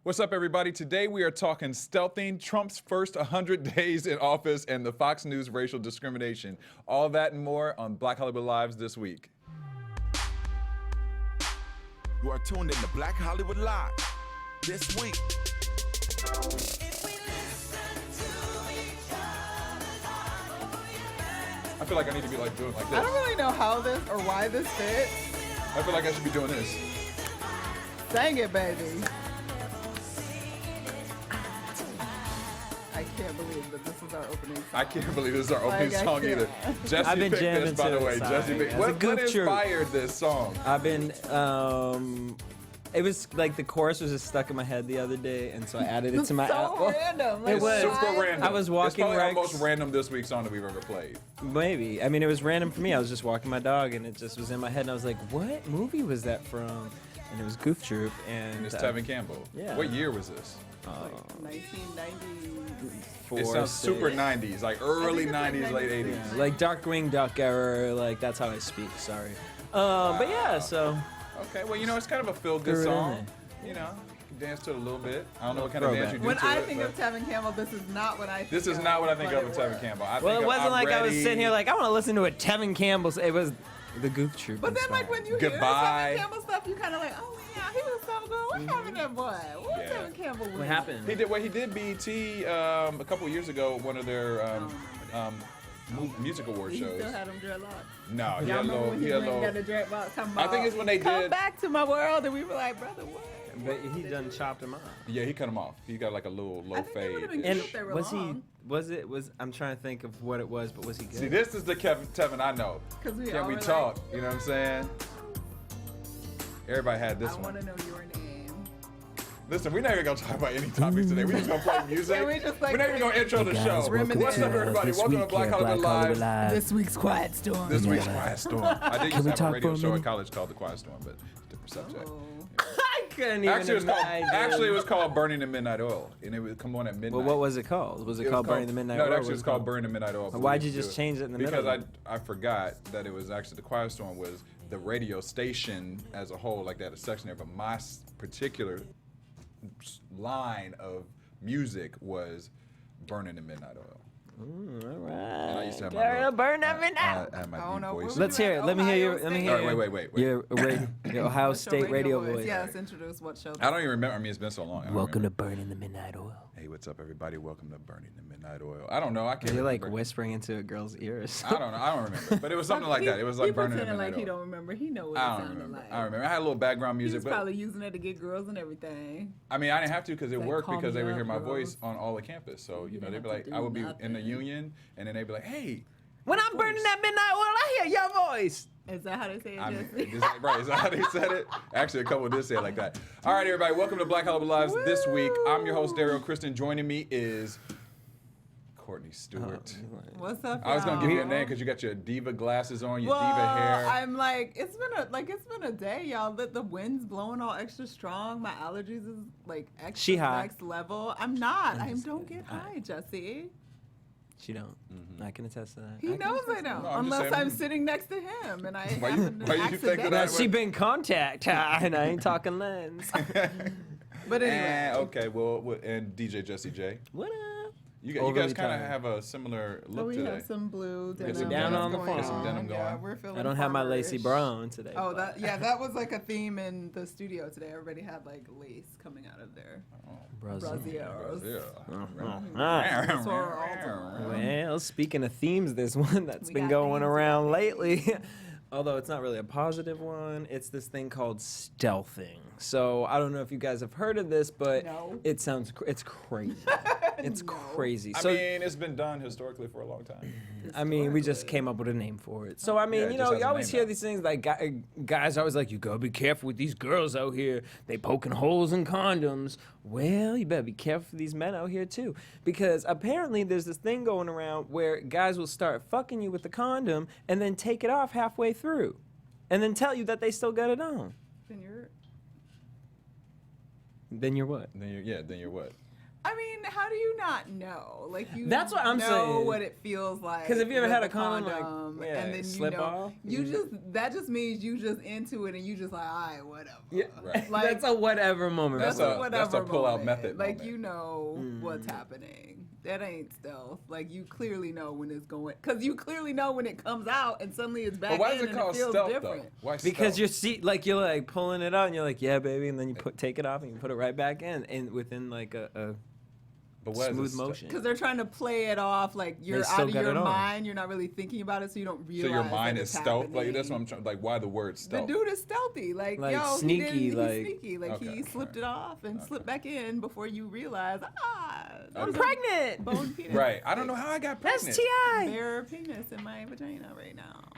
What's up, everybody? Today we are talking stealthing, Trump's first 100 days in office, and the Fox News racial discrimination. All that and more on Black Hollywood Lives this week. You are tuned in to Black Hollywood Live this week. I feel like I need to be like doing like this. I don't really know how this or why this fits. I feel like I should be doing this. Dang it, baby. I can't believe that this is our opening song. I can't believe this is our opening Like, I song either. can't. Jesse I've been picked this, jamming by the to way. it, Jesse sorry. picked. It's a What goof troop. inspired this song? I've been, it was like the chorus was just stuck in my head the other day, and so I added it to my so album. random. Like, It was. Super random. I was walking It's probably our Rex. most random this week song that we've ever played. Maybe. I mean, it was random for me. I was just walking my dog, and it just was in my head, and I was like, what movie was that from? And it was Goof Troop, and And it's Tevin Campbell. yeah. What year was this? Like 1990s. It sounds super 90s, like early 90s, late 80s. Yeah, like Darkwing Duck era, like that's how I speak, sorry. But yeah, so. Okay, well, you know, it's kind of a feel-good Threw it in song. You know, you can dance to it a little bit. I don't know what kind of dance you do When to I it. think but of Tevin Campbell, this is not what I think this is of, not what I think but of with it Tevin was. Campbell. I Well, think it wasn't I'm like I was ready. sitting here like, I want to listen to a Tevin Campbell's. It was the Goof Troop. But then, like, when you Goodbye. hear Tevin Campbell stuff, you kind of like, oh, yeah, he was so good. What happened to that boy? What Yeah. Tevin Campbell was? What happened? He did. Well, he did BET a couple years ago. One of their music award He shows. still had him dreadlocks. No, he Y'all had remember low. when He he had went and low. got the dreadlocks talking I about, think it's when they come did. back to my world, and we were like, brother, what? But he done chopped him off. Yeah, he cut him off. He got like a little low I think they would've fade. been And if they were was long. I'm trying to think of what it was, but was he good? See, this is the Tevin I know. 'Cause we Can all we were talk? like, You know what I'm saying? Everybody had this I one. want to know your name. Listen, we're not even gonna talk about any topics today. We just gonna play music. Can we just, like, we're not even gonna intro the Hey show. guys, welcome What's to up, everybody? this Welcome to week Black here at Hollywood Live. This week's Quiet Storm. This week's Quiet Storm. I did used to we have a talk radio for a show at minute? college called The Quiet Storm, but different subject. Oh. I couldn't even Actually, it was imagine. called Burning the Midnight Oil, and it would come on at midnight. Well, what was it called? Was it called Burning the Midnight No, Oil? it or actually was called Burning the Midnight Oil. but Why'd we you used just to do change it in the because middle? I forgot that it was actually The Quiet Storm was the radio station as a whole, like that a section there, but my particular line of music was Burning the Midnight Oil. All And I used to right. have my little- Burn that midnight. I had my I don't deep know, voice. Let's hear it. Let me hear your. Ohio Let me State. hear. All right, wait. Your Ohio What's your State radio voice. Yes, introduce what show. I don't even remember. I mean, it's been so long. I don't Welcome to remember. Burning the Midnight Oil. Hey, what's up, everybody? Welcome to Burning the Midnight Oil. I don't know. I can't. You're like remember. whispering into a girl's ears. I don't know. I don't remember. But it was something like that. It was like he Burning the pretending Midnight like he Oil. don't remember. He know what I it don't sounded remember. like. I remember. I had a little background He music, was but probably using it to get girls and everything. I mean, I didn't have to because it Like, worked call because me they would up, hear my girls. voice on all the campus. So you know, they'd be like, I would be in the union, and then they'd be like, hey. When I'm burning that midnight oil, I hear your voice. Is that how they say it, I mean, Jesse? right, is that how they said it? Actually, a couple did say it like that. All right, everybody, welcome to Black Hollywood Lives this week. I'm your host, Derrial Christon. Joining me is Courtney Stewart. What's up, I was gonna give you a y'all? name because you got your diva glasses on, your Well, diva hair. I'm like, it's been a day, y'all. The wind's blowing all extra strong. My allergies is like extra She high. next level. I'm not. I just don't kidding. get high, Jesse. She don't. I can attest to that. He knows I don't. No, I'm just Unless saying- I'm sitting next to him and I Why you- happen to why you think of accidentally- that? She been contact, and I ain't talking lens. But anyway. Okay, well, and DJ Jesse J. What up? You guys Overly kind of tired. have a similar But look we today. have some blue Get denim. some down on the going farm. on. Denim Yeah, going. we're feeling I don't have my lacy farmerish. brown today. Oh, but- that was like a theme in the studio today. Everybody had like lace coming out of their Brazil. brassieres. Ah. Well, speaking of themes, there's one that's We been got going themes, we around got lately. Although it's not really a positive one, it's this thing called stealthing. So I don't know if you guys have heard of this, but No. it sounds it's crazy. It's No. crazy. I So mean, it's been done historically for a long time. we just came up with a name for it. So I mean, Yeah, it you just know, has you a always name hear now. these things like guys always like, you gotta be careful with these girls out here. They poking holes in condoms. Well, you better be careful for these men out here too, because apparently there's this thing going around where guys will start fucking you with the condom and then take it off halfway through, and then tell you that they still got it on. Then you're Then you're what? Then you're what? I mean, how do you not know? Like you That's what I'm know saying. what it feels like. 'Cause if you ever with had a the condom, like, yeah, and then slip off, that just means you just into it and you just like, all right, whatever. Yeah, Right. Like, that's a whatever moment. That's That's a a- whatever that's a pull-out moment. method Like moment. you know what's happening. That ain't stealth. Like you clearly know when it's going, because you clearly know when it comes out and suddenly it's back But why in is it and called it feels stealth different. though? Why Because stealth? you're like pulling it out and you're like, yeah, baby, and then you take it off and you put it right back in, and within like a But what is smooth it motion. Because they're trying to play it off like you're still out of got your it on. mind. You're not really thinking about it, so you don't realize. So your mind that is it's stealth. Like that's what happening. I'm trying. Like why the word The stealth? dude is stealthy, like yo, sneaky, he's like- sneaky, like Okay, he slipped it off and slipped back in before you realize, I'm there's a pregnant. bone penis. Right. I don't know how I got pregnant. STI. Bare penis in my vagina right now.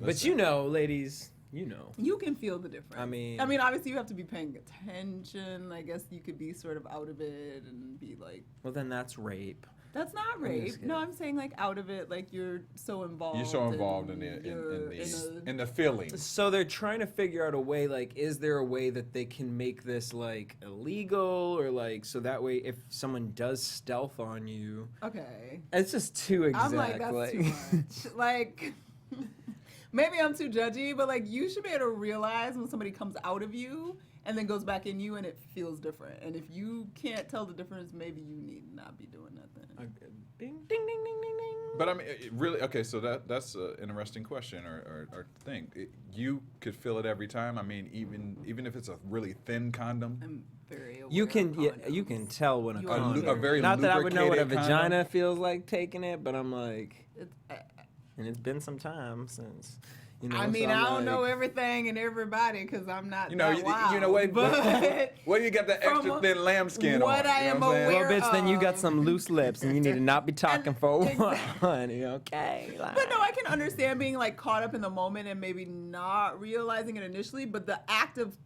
But you know, ladies, you know. You can feel the difference. I mean- obviously you have to be paying attention. I guess you could be sort of out of it and be like, Well, then that's rape. that's not just rape. kidding. No, I'm saying like out of it, like you're so involved. You're so involved in you're in the feeling. So they're trying to figure out a way, like, is there a way that they can make this like illegal, or like so that way if someone does stealth on you, okay. it's just too exact. I'm like, that's too much. Like, maybe I'm too judgy, but like, you should be able to realize when somebody comes out of you and then goes back in you and it feels different. And if you can't tell the difference, maybe you need to not be doing nothing. Ding, ding, ding, ding, ding, ding. But I mean, it really, okay. So that's an interesting question or thing. You could feel it every time. I mean, even if it's a really thin condom. I'm very aware You of can condoms. you can tell when a You condom. are a very Not that I would know what a lubricated vagina condom. feels like taking it, but I'm like, It's, and it's been some time since. You know, I so mean, I'm I don't like- know everything and everybody because I'm not You know, that wild. you know what? But Well, you got that extra from thin lambskin what on. I you know am what I'm saying? aware Well, bitch, then you got of- some loose lips, and you need to not be talking for Exactly. one. Okay. Like, But no, I can understand being like caught up in the moment and maybe not realizing it initially, but the act of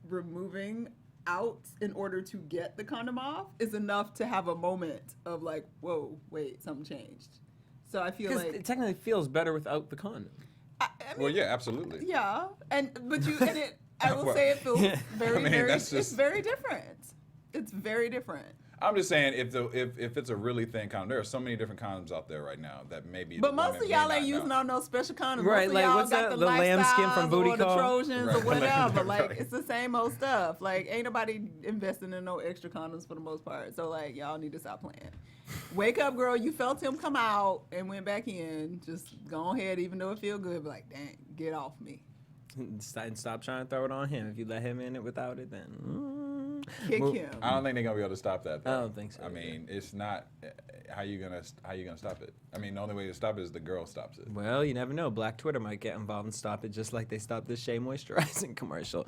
removing out in order to get the condom off is enough to have a moment of like, whoa, wait, something changed. So I feel because like it technically feels better without the condom. I mean, Well, yeah, absolutely. yeah, I will say it feels very, I mean, very, that's it's just- very different. It's very different. I'm just saying, if it's a really thin condom, there are so many different condoms out there right now that maybe. But the most women of may y'all not ain't using know. all no special condoms. Right, Most of like, y'all what's got that, the the lambskin from lifestyles Booty or the Call? Trojans or Right. whatever. Like Right. it's the same old stuff. Like ain't nobody investing in no extra condoms for the most part. So like y'all need to stop playing. Wake up, girl. You felt him come out and went back in. Just go ahead, even though it feel good. Be like, dang, get off me. And stop trying to throw it on him. If you let him in it without it, then Kick Well, him. I don't think they're gonna be able to stop that. Though. I don't think so I either. mean, it's not. How you gonna stop it? I mean, the only way to stop it is the girl stops it. Well, you never know. Black Twitter might get involved and stop it, just like they stopped this Shea Moisturizing commercial.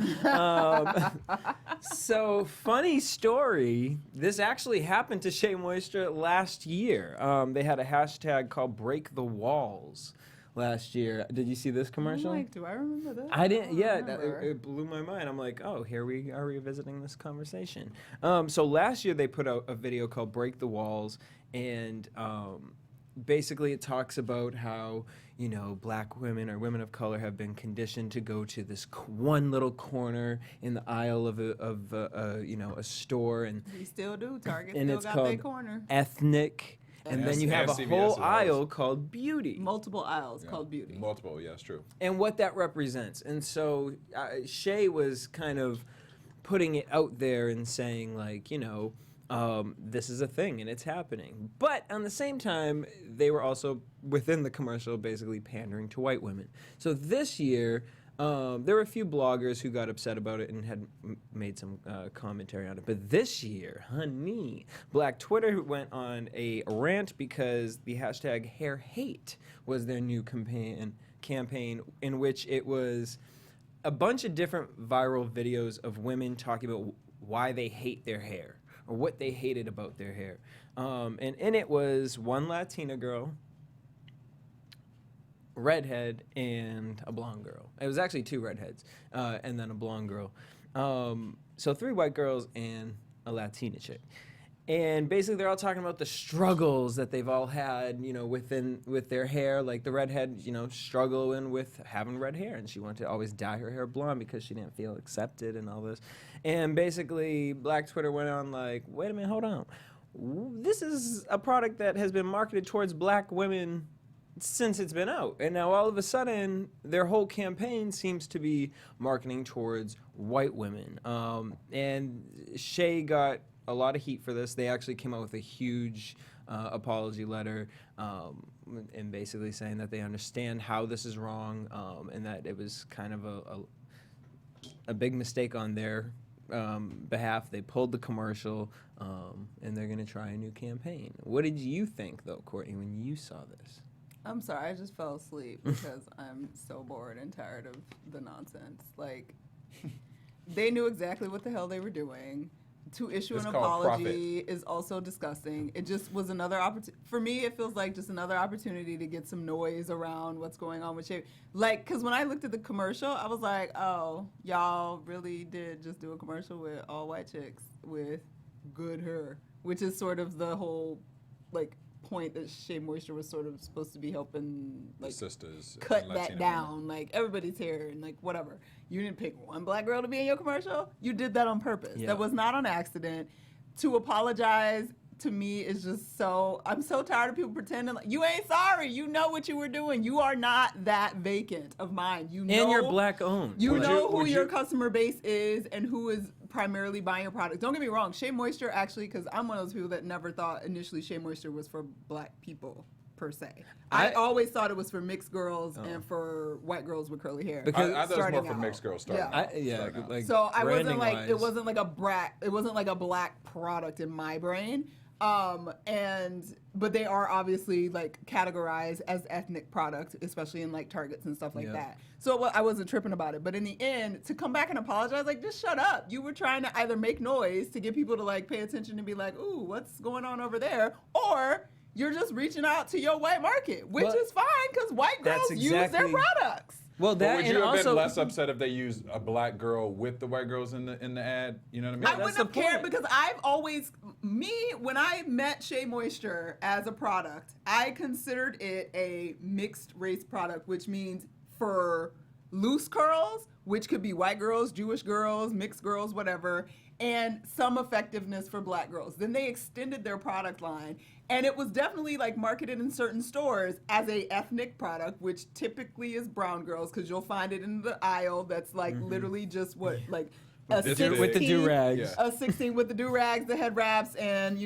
So, funny story. This actually happened to Shea Moisture last year. They had a hashtag called Break the Walls last year. Did you see this I'm commercial? like, do I remember that? I didn't. don't Yeah, remember. it blew my mind. I'm like, oh, here we are revisiting this conversation. So last year they put out a video called "Break the Walls," and basically it talks about how black women or women of color have been conditioned to go to this one little corner in the aisle of a store, and We still do. Target and still it's got called their corner. ethnic. And then you have a CVS whole as well. aisle called beauty. Multiple aisles Yeah. called beauty. Multiple, yeah, it's true. And what that represents. And so Shea was kind of putting it out there and saying, like, this is a thing and it's happening. But on the same time, they were also within the commercial basically pandering to white women. So this year, there were a few bloggers who got upset about it and had made some commentary on it. But this year, honey, Black Twitter went on a rant because the hashtag Hair Hate was their new campaign in which it was a bunch of different viral videos of women talking about why they hate their hair or what they hated about their hair. And in it was one Latina girl, redhead, and a blonde girl. It was actually two redheads and then a blonde girl. So three white girls and a Latina chick. And basically, they're all talking about the struggles that they've all had, with their hair. Like the redhead, struggling with having red hair, and she wanted to always dye her hair blonde because she didn't feel accepted and all this. And basically, Black Twitter went on like, wait a minute, hold on. This is a product that has been marketed towards black women since it's been out. And now all of a sudden, their whole campaign seems to be marketing towards white women. And Shea got a lot of heat for this. They actually came out with a huge apology letter and basically saying that they understand how this is wrong and that it was kind of a big mistake on their behalf. They pulled the commercial and they're going to try a new campaign. What did you think, though, Courtney, when you saw this? I'm sorry, I just fell asleep because I'm so bored and tired of the nonsense. Like, they knew exactly what the hell they were doing. To issue It's an called apology is also disgusting. It just was another opportunity. For me, it feels like just another opportunity to get some noise around what's going on with Shea. Like, because when I looked at the commercial, I was like, oh, y'all really did just do a commercial with all white chicks with good hair, which is sort of the whole, like, point that Shea Moisture was sort of supposed to be helping, like, sisters cut and that Latino down, women. like everybody's hair and like whatever. You didn't pick one black girl to be in your commercial. You did that on purpose. Yeah. That was not on accident. To apologize to me is just so. I'm so tired of people pretending like you ain't sorry. You know what you were doing. You are not that vacant of mind. You know, And you're black owned. You Would know you- who would your you- customer base is and who is primarily buying your product. Don't get me wrong. Shea Moisture actually, because I'm one of those people that never thought initially Shea Moisture was for black people per se. I always thought it was for mixed girls and for white girls with curly hair. Because- I thought it was starting more for out. mixed girls starting Yeah. out. like So I wasn't like branding-wise. it wasn't like a black product in my brain. But they are obviously like categorized as ethnic product, especially in like Targets and stuff like Yeah. that. So I wasn't tripping about it. But in the end, to come back and apologize, like just shut up. You were trying to either make noise to get people to like pay attention and be like, ooh, what's going on over there? Or you're just reaching out to your white market, which Well, is fine because white girls that's use their exactly- products. Well, But that would and you have also been less upset if they used a black girl with the white girls in the ad? You know what I mean? I that's wouldn't the have cared point. because I've always, when I met Shea Moisture as a product, I considered it a mixed race product, which means for loose curls, which could be white girls, Jewish girls, mixed girls, whatever, and some effectiveness for black girls. Then they extended their product line, and it was definitely like marketed in certain stores as a ethnic product, which typically is brown girls, because you'll find it in the aisle that's like literally just what, like a This 16, big. with the do-rags. Yeah. a 16 with the do-rags, the head wraps, and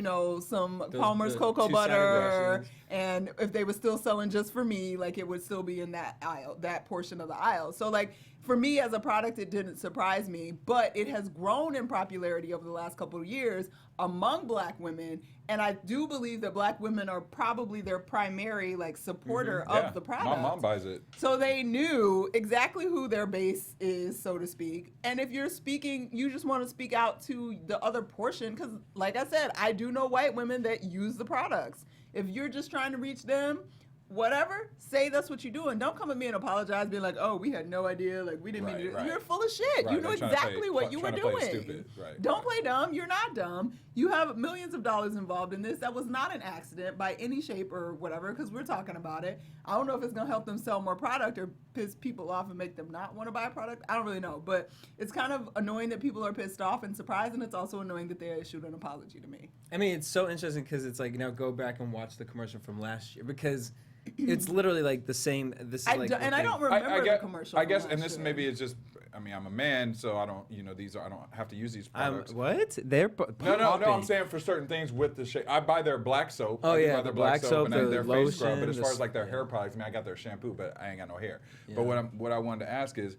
some Palmer's the cocoa two-sided butter. brushes. And if they were still selling just for me, like it would still be in that aisle, that portion of the aisle. So like for me as a product, it didn't surprise me, but it has grown in popularity over the last couple of years among black women. And I do believe that black women are probably their primary like supporter Yeah. of the product. My mom buys it. So they knew exactly who their base is, so to speak. And if you're speaking, you just want to speak out to the other portion, because like I said, I do know white women that use the products. If you're just trying to reach them, whatever, say that's what you're doing. Don't come at me and apologize, being like, oh, we had no idea, like we didn't mean to do Right, right. You're full of shit. Right, You know they're trying to exactly play- what you were trying to play doing. stupid. Right, Don't right. play dumb. You're not dumb. You have millions of dollars involved in this. That was not an accident by any shape or whatever, because we're talking about it. I don't know if it's going to help them sell more product or piss people off and make them not want to buy a product. I don't really know. But it's kind of annoying that people are pissed off and surprised, and it's also annoying that they issued an apology to me. I mean, it's so interesting because it's like, go back and watch the commercial from last year because it's literally like the same. This is I like do- the and I thing. don't remember the commercial. I from guess, last and this year. maybe is just. I mean, I'm a man, so I don't. I don't have to use these products. What? They're No, I'm popping. saying for certain things with the I buy their black soap. Oh, I do yeah, buy the their black soap, and the their face scrub. But lotion, as the far as like their yeah. hair products, I mean, I got their shampoo, but I ain't got no hair. Yeah. But what I wanted to ask is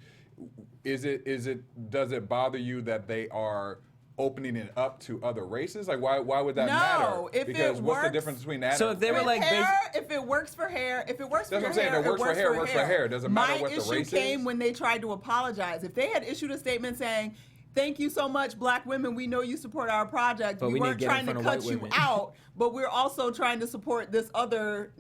does it bother you that they are opening it up to other races? Like, why would that No, matter? if it Because what's the works- difference between that? So if they were With like hair, if it works for hair, if it works for That's your what I'm saying. hair, It works for hair, it works for hair. It doesn't matter My what the issue race came is. when they tried to apologize. If they had issued a statement saying, "Thank you so much, black women. We know you support our project. But we we need to weren't get in trying to front of cut white you women." out, but we're also trying to support this other,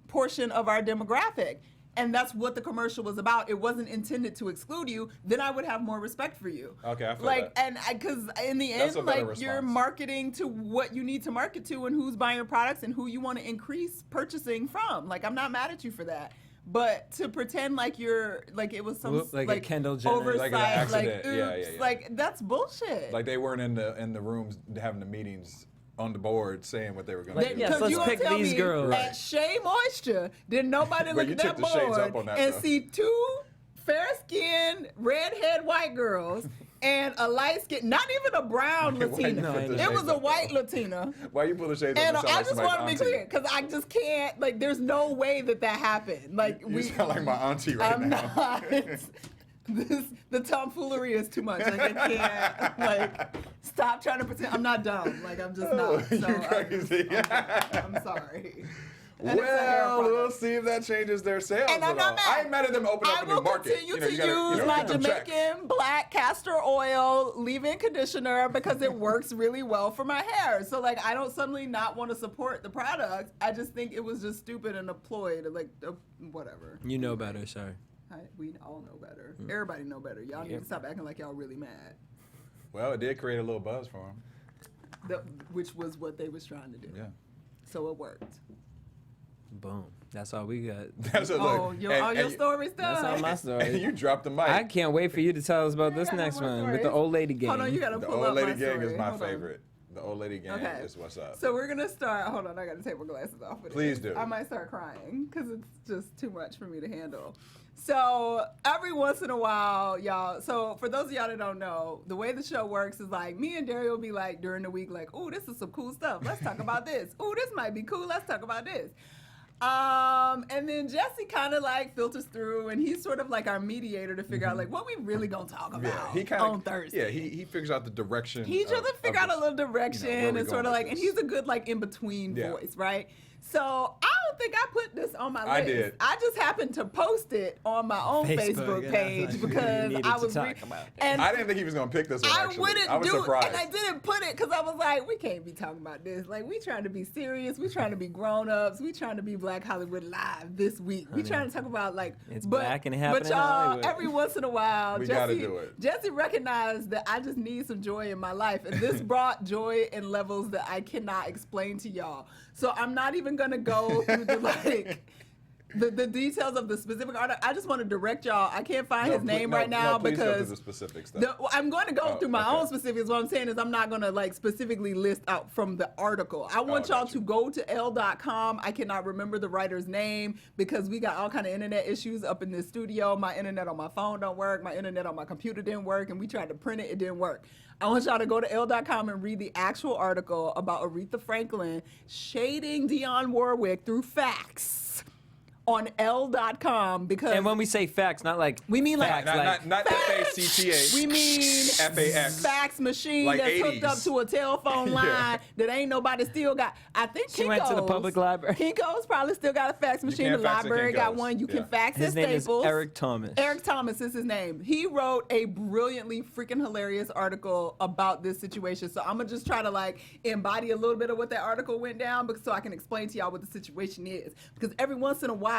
portion of our demographic." and that's what the commercial was about, it wasn't intended to exclude you, then I would have more respect for you. Okay, I feel like, that. and because in the That's a end, better like you're response. marketing to what you need to market to and who's buying your products and who you want to increase purchasing from. Like, I'm not mad at you for that. But to pretend like you're like it was some Like a Kendall Jenner. oversight, Like an like accident. oops, Yeah. like that's bullshit. Like they weren't in the rooms having the meetings on the board saying what they were going to do. Yes, Because let's you gonna pick tell these me girls. at Shea Moisture, did nobody But look you at took that the shades board up on that, and though. see two fair-skinned, redhead white girls and a light-skinned, not even a brown Why you Latina. put the It shades was a up, white though? Latina. Why you pull the shades And up? I just want to be clear, because I just can't, like, there's no way that happened. Like, You sound like my auntie right I'm now. not. The tomfoolery is too much. Like, I can't, like, stop trying to pretend. I'm not dumb. Like, I'm just not. So You crazy. I'm sorry. And it's a hair Well, product. we'll see if that changes their sales And at I'm not all. mad. I ain't mad at them opening up I a new will market. continue to you gotta, use my get them checks. Jamaican black castor oil leave-in conditioner because it works really well for my hair. So, like, I don't suddenly not want to support the product. I just think it was just stupid and a ploy to, like, whatever. You know better, sorry. We all know better. Everybody know better. Y'all need to stop acting like y'all really mad. Well, it did create a little buzz for them. Which was what they was trying to do. Yeah. So it worked. Boom. That's all we got. That's a Oh, look. all your stories done. That's all my And story. you dropped the mic. I can't wait for you to tell us about Yeah, this I got next more one with the stories. old lady gang. Hold on, you gotta The pull old up lady my gang is story. my Hold on. favorite. The old lady gang Okay. is what's up. So we're gonna start. Hold on, I gotta take my glasses off. with Please this. do. I might start crying because it's just too much for me to handle. So every once in a while, y'all. So for those of y'all that don't know, the way the show works is like me and Derrial will be like during the week, like, "Ooh, this is some cool stuff. Let's talk about this. Ooh, this might be cool. Let's talk about this." And then Jesse kind of like filters through, and he's sort of like our mediator to figure out like what we really gonna talk about Yeah, he kind of on Thursday. Yeah, he figures out the direction. He tries to figure out a little direction where we and sort going of with like, and this. he's a good like in between Yeah. voice, right? So I don't think I put this on my list. I did. I just happened to post it on my own Facebook and I page was like, because we needed I to was talk about it. and I didn't think he was gonna pick this one. I Actually, wouldn't I was do surprised. it, and I didn't put it because I was like, we can't be talking about this. Like, we trying to be serious. We trying to be grown ups. We trying to be Black Hollywood Live this week. We trying to talk about like It's but, black and happening But in y'all, Hollywood. every once in a while, We Jesse, gotta do it. Jesse recognized that I just need some joy in my life, and this brought joy in levels that I cannot explain to y'all. So I'm not even gonna go through the like. The details of the specific article. I just want to direct y'all. I can't find his name right now please go through because the specifics. Though. I'm going to go through my okay. own specifics. What I'm saying is I'm not going to like specifically list out from the article. I want y'all gotcha. to go to L.com. I cannot remember the writer's name because we got all kind of internet issues up in this studio. My internet on my phone don't work. My internet on my computer didn't work, and we tried to print it. It didn't work. I want y'all to go to L.com and read the actual article about Aretha Franklin shading Dionne Warwick through facts on L.com because And when we say facts, not like we mean like facts, not FACTA. we mean FAX. fax machine Like that's hooked 80s. up to a telephone line Yeah. that ain't nobody still got. I think She went to the public library. Kinko's probably still got a fax machine. The can fax at library got Kinko's. one. You can Yeah. fax his at name Staples. is Eric Thomas. Eric Thomas is his name. He wrote a brilliantly freaking hilarious article about this situation. So I'm gonna just try to like embody a little bit of what that article went down, because so I can explain to y'all what the situation is. Because every once in a while,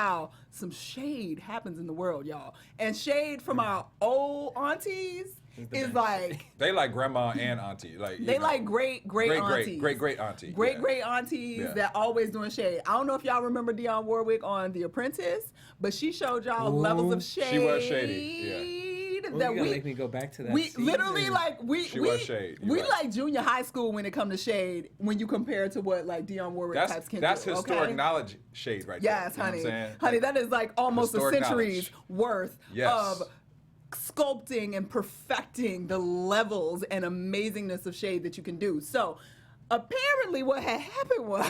some shade happens in the world, y'all. And shade from our old aunties is like They like grandma and auntie. Like you they know, like great aunties. great auntie. Great yeah. great aunties Yeah. that always doing shade. I don't know if y'all remember Dionne Warwick on The Apprentice, but she showed y'all levels of shade. She was shady, Ooh, That you gotta we make me go back to that. we season. literally like She was shade. You're we right. like junior high school when it come to shade when you compare it to what like Dionne Warwick That's types can that's do. historic okay? knowledge shade right Yes, there. honey. You know what I'm saying? Honey, that is like almost a Historic century's knowledge. worth Yes. of sculpting and perfecting the levels and amazingness of shade that you can do. So apparently what had happened was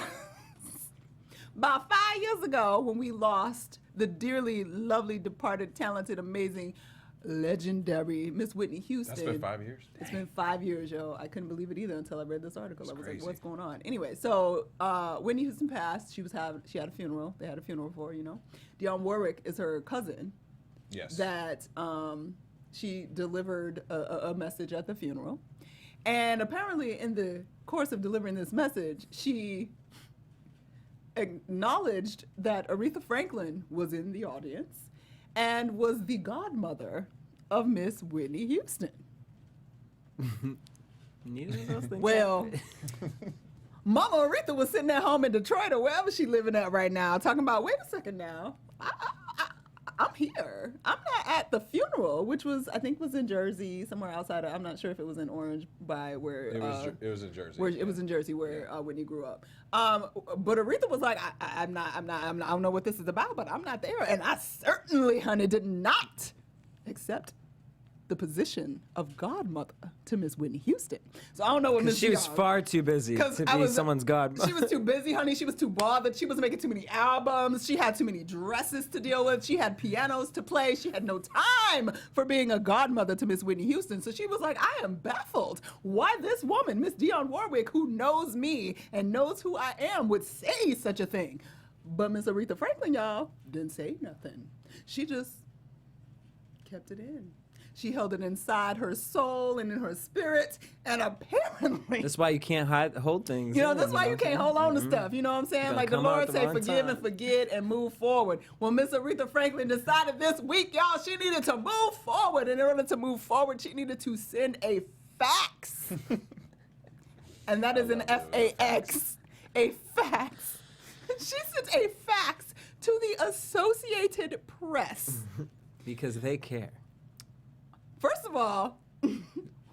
about 5 years ago when we lost the dearly lovely, departed, talented, amazing, legendary Miss Whitney Houston. That's been 5 years. It's been 5 years, yo. I couldn't believe it either until I read this article. I was crazy. like, what's going on? Anyway, so Whitney Houston passed. She had a funeral. They had a funeral for her, you know. Dionne Warwick is her cousin Yes. that she delivered a message at the funeral. And apparently in the course of delivering this message, she acknowledged that Aretha Franklin was in the audience and was the godmother of Miss Whitney Houston. Neither of those things. Well, Mama Aretha was sitting at home in Detroit or wherever she's living at right now, talking about, wait a second now, I'm here. I'm not at the funeral, which was, I think, was in Jersey, somewhere outside of, I'm not sure if it was in Orange by where. It was in Jersey. Where, It was in Jersey where Whitney grew up. But Aretha was like, I don't know what this is about, but I'm not there. And I certainly, honey, did not accept the position of godmother to Miss Whitney Houston. So I don't know what Miss She was far too busy to be someone's godmother. She was too busy, honey. She was too bothered. She was making too many albums. She had too many dresses to deal with. She had pianos to play. She had no time for being a godmother to Miss Whitney Houston. So she was like, I am baffled why this woman, Miss Dionne Warwick, who knows me and knows who I am, would say such a thing. But Miss Aretha Franklin, y'all, didn't say nothing. She just kept it in. She held it inside her soul and in her spirit, and apparently... That's why you can't hold things. You know, that's why you can't hold on to stuff. You know what I'm saying? Gotta Like the come out Lord the say, wrong forgive time. and forget and move forward. Well, Miss Aretha Franklin decided this week, y'all, she needed to move forward. And in order to move forward, she needed to send a fax. And that is an F-A-X. A fax. She sent a fax to the Associated Press. Because they care. First of all,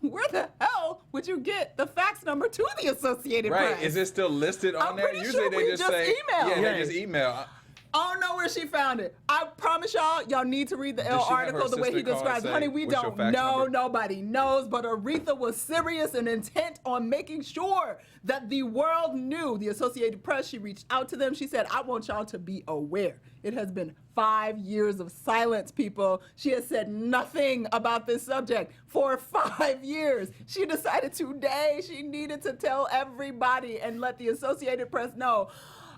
where the hell would you get the fax number to the Associated Press? Right? Is it still listed on I'm there? pretty Usually sure they we just just say, email. yeah, Yeah. they just email. I don't know where she found it. I promise y'all need to read the Did she have her article the way he assistant call and describes. say, Honey, we "What's your don't fax know. number?" Nobody knows. But Aretha was serious and intent on making sure that the world knew. The Associated Press, she reached out to them. She said, I want y'all to be aware. It has been 5 years of silence, people. She has said nothing about this subject for 5 years. She decided today she needed to tell everybody and let the Associated Press know.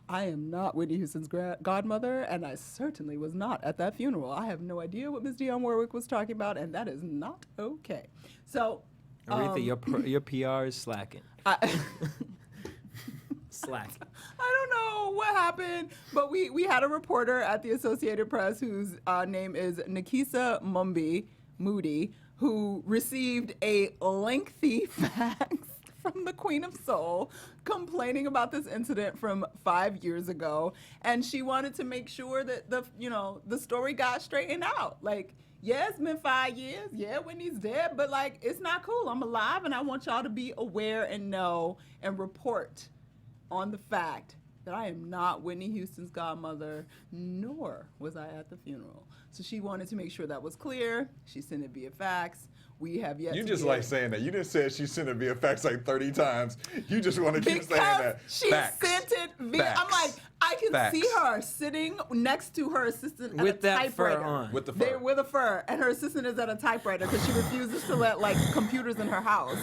I am not Whitney Houston's godmother, and I certainly was not at that funeral. I have no idea what Miss Dionne Warwick was talking about, and that is not okay. So, Aretha, your PR is slacking. Slacking. I don't know what happened, but we had a reporter at the Associated Press whose name is Nikisa Moody, who received a lengthy fax from the Queen of Soul complaining about this incident from 5 years ago, and she wanted to make sure that the story got straightened out. Like, yeah, it's been 5 years. Yeah, Whitney's dead, but like, it's not cool. I'm alive, and I want y'all to be aware and know and report on the fact that I am not Whitney Houston's godmother, nor was I at the funeral. So she wanted to make sure that was clear. She sent it via fax. We have yet You to just get- like saying that. You just said she sent it via fax like 30 times. You just want to keep saying that. She Fax. sent it via. Fax. I'm like, I can Fax. see her sitting next to her assistant at With a that fur typewriter. on. With the They fur. with a fur, and her assistant is at a typewriter because she refuses to let like computers in her house.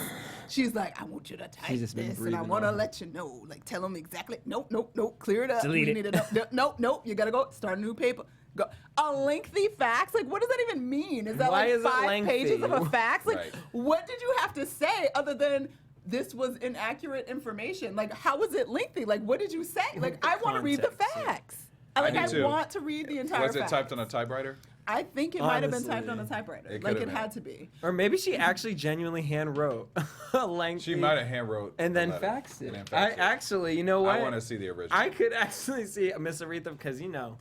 She's like, I want you to type She's just been this, and I breathing want to on. let you know, like, tell them exactly. Nope, clear it up. Delete We it. need to know. Nope, you gotta go start a new paper. Go. A lengthy fax? Like, what does that even mean? Is that Why like is it 5 pages of a lengthy? fax? Like, Right. what did you have to say other than this was inaccurate information? Like, how was it lengthy? Like, what did you say? Like, I want to read the Context, yeah. facts. I do too. want to read the entire Was it fax. typed on a typewriter? I think it might have been Honestly. typed on a typewriter. It Like, could've it been. had to be. Or maybe she actually genuinely hand wrote a lengthy. She might have hand wrote And the then letter faxed it. and then I faxed it. actually, you know what? I want to see the original. I could actually see Miss Aretha because you know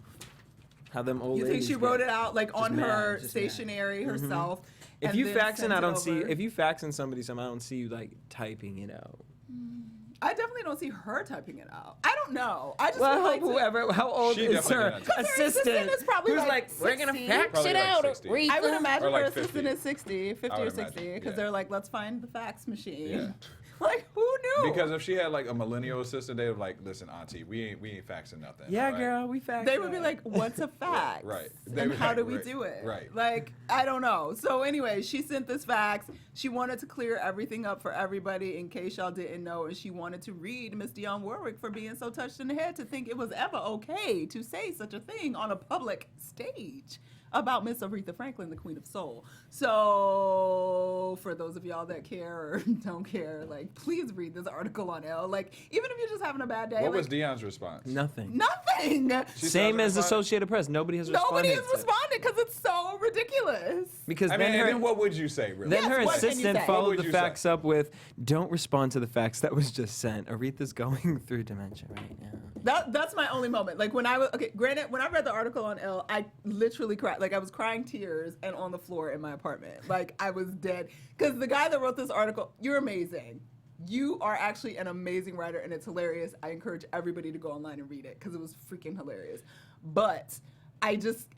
how them old You think ladies she get. wrote it out like on mad, her just mad. stationery herself? If and you then faxing, sent I it don't see. over? If you faxing somebody something, I don't see you like typing it out. I definitely don't see her typing it out. I don't know. I just Well, I would hope like to- whoever, how old She is definitely her did not type. Her assistant assistant? is probably who's like we're gonna 60. fax Probably it like out, 60. Aretha. I would imagine Or like her assistant 50. is 60, 50 I or would 60, imagine, because yeah. they're like, let's find the fax machine. Yeah. Like, who knew? Because if she had like a millennial assistant, they would like, listen, auntie, we ain't faxing nothing. Yeah, all right? girl, we faxed. they would be that. like, what's a fax? Right. They And would- how do we right, do it? right. Like, I don't know. So anyway, she sent this fax. She wanted to clear everything up for everybody in case y'all didn't know. And she wanted to read Miss Dionne Warwick for being so touched in the head to think it was ever okay to say such a thing on a public stage. about Miss Aretha Franklin, the Queen of Soul. So for those of y'all that care or don't care, like, please read this article on Elle. Like, even if you're just having a bad day. What like, was Dion's response? Nothing. Nothing. Same as responded? Associated Press. Nobody has Nobody responded. has responded because it's so ridiculous. Because I mean, then and her, then what would you say, really? then Yes, her what can you assistant say? What followed would the you facts say? up with, "Don't respond to the facts that was just sent. Aretha's going through dementia right now." That's my only moment. Like when I was granted, when I read the article on Elle, I literally cried. Like I was crying tears and on the floor in my apartment. Like I was dead. Because the guy that wrote this article, you're amazing. You are actually an amazing writer and it's hilarious. I encourage everybody to go online and read it because it was freaking hilarious. But I just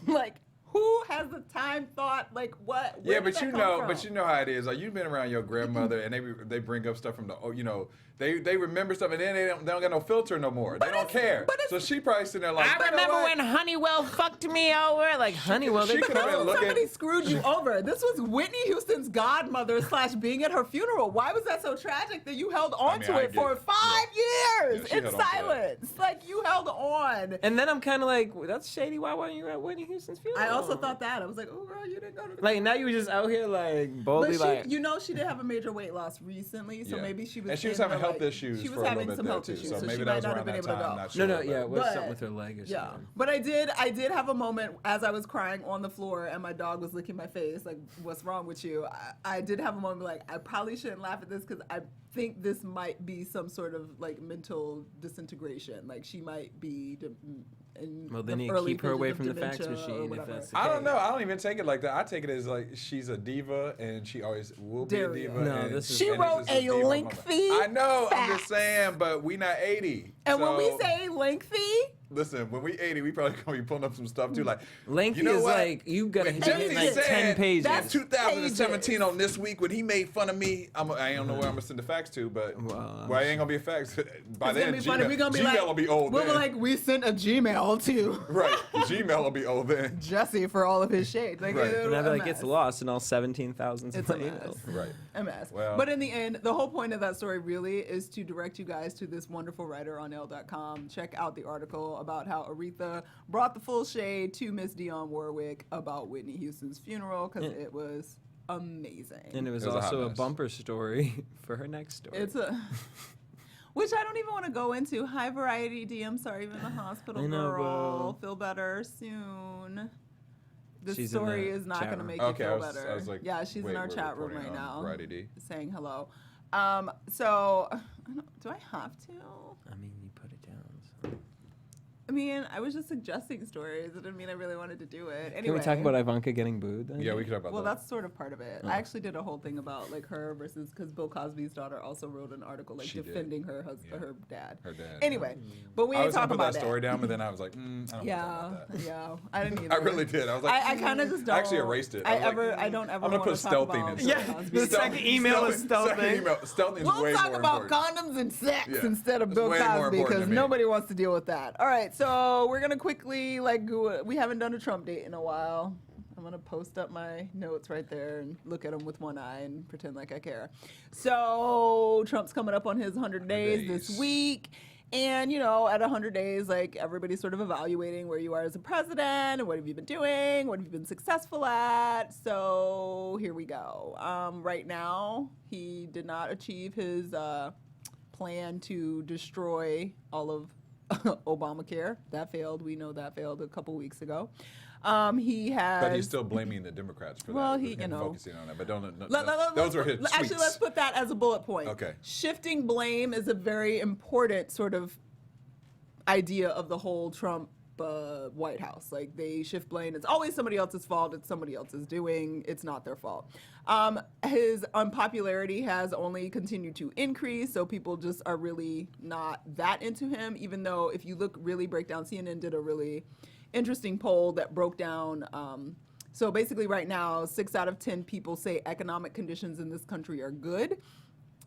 like, who has the time, thought, like what? Where Yeah, did but that you come know, from? but you know how it is. Like you've been around your grandmother, and they bring up stuff from the they remember stuff, and then they don't got no filter no more. They don't care. So she probably sitting there like, I remember when Honeywell fucked me over. Like Honeywell, they she could have been looking. Somebody screwed you over. This was Whitney Houston's godmother / being at her funeral. Why was that so tragic that you held on to it for 5 years she in held on to that. silence? Like you held on. And then I'm kind of like, well, that's shady. Why weren't you at Whitney Houston's funeral? I also thought that. I was like, oh girl, you didn't go to the Like now you were just out here like boldly But like. she, you know, she did have a major weight loss recently, so Yeah. maybe she was. And she was in having her, health issues She was for a having little bit some there, health too. issues, So so maybe she that might was not have around been that able to time, go. not sure. No, yeah, it was But- something with her leg or Yeah, something. but I did have a moment as I was crying on the floor and my dog was licking my face, like, what's wrong with you? I did have a moment like, I probably shouldn't laugh at this because I think this might be some sort of like mental disintegration. Like she might be in Well, then the you early keep her stages away of from the fax dementia or machine if whatever. that's the I don't case. know. I don't even take it like that. I take it as like she's a diva and she always will be Derrial. a diva. No, and this is- She and wrote it's just a diva lengthy moment. I know. I'm fax. just saying, but we not 80. And when we so- say lengthy, listen, when we 80, we probably gonna be pulling up some stuff too. Like Lengthy you know is what? like you gotta When hit Jesse like said 10 pages. that's 2017 on This Week when he made fun of me. I don't know where I'm gonna send the fax to, but Well, well, it ain't gonna be a fax. By it's then, gonna be funny. We're gonna be Gmail like, will be old we'll then. be like, we sent a Gmail to Right, Gmail will be old then. Jesse for all of his shade. Like, Right. it'll and I'd be a like, it's mess. lost in all 17,000 It's a emails. mess. Right. A mess. Well- But in the end, the whole point of that story really is to direct you guys to this wonderful writer on Elle.com. Check out the article about how Aretha brought the full shade to Miss Dionne Warwick about Whitney Houston's funeral because it was amazing. And it was It was a hot also a mess. bumper story for her next story. It's a. Which I don't even want to go into. Hi, Variety D. I'm sorry, even the hospital I know, girl. bro. Feel better soon. This She's in story the is not chat going to room. make Okay, you I feel was better. like, yeah, she's in wait, our we're chat room recording right on now, Variety D. saying hello. So, do I have to? I mean, you put it down. So. I mean, I was just suggesting stories. It didn't mean I really wanted to do it. Anyway. Can we talk about Ivanka getting booed? Then? Yeah, we can talk about Well, that. that's sort of part of it. I actually did a whole thing about like her versus because Bill Cosby's daughter also wrote an article like She did. defending her husband, Yeah. her dad. Her dad. Anyway, but we I ain't was gonna talking put about that story down, but then I was like, I don't want to Yeah, talk about that. yeah. I didn't either. I really did. I was like, I kind of just don't. I actually erased it. I was like, I don't ever I'm gonna want put to talk stealthing about in. Bill Yeah, Cosby. the second email is stealthing. Stealthing is We'll way talk more about important. condoms and sex Yeah. instead of It's Bill way more Cosby important because to me. nobody wants to deal with that. All right, so we're gonna quickly we haven't done a Trump date in a while. I'm gonna post up my notes right there and look at them with one eye and pretend like I care. So Trump's coming up on his 100 days this days. week. And, you know, at 100 days, like, everybody's sort of evaluating where you are as a president and what have you been doing, what have you been successful at. So here we go. Right now, he did not achieve his plan to destroy all of Obamacare. That failed. We know that failed a couple weeks ago. He has. But he's still blaming the Democrats for Well, that. he, you and know. focusing on that. But Those were his tweets. Actually, let's put that as a bullet point. Okay. Shifting blame is a very important sort of idea of the whole Trump White House. Like, they shift blame. It's always somebody else's fault. It's somebody else's doing. It's not their fault. His unpopularity has only continued to increase, so people just are really not that into him, even though if you break down, CNN did a really interesting poll that broke down. So basically right now, 6 out of 10 people say economic conditions in this country are good.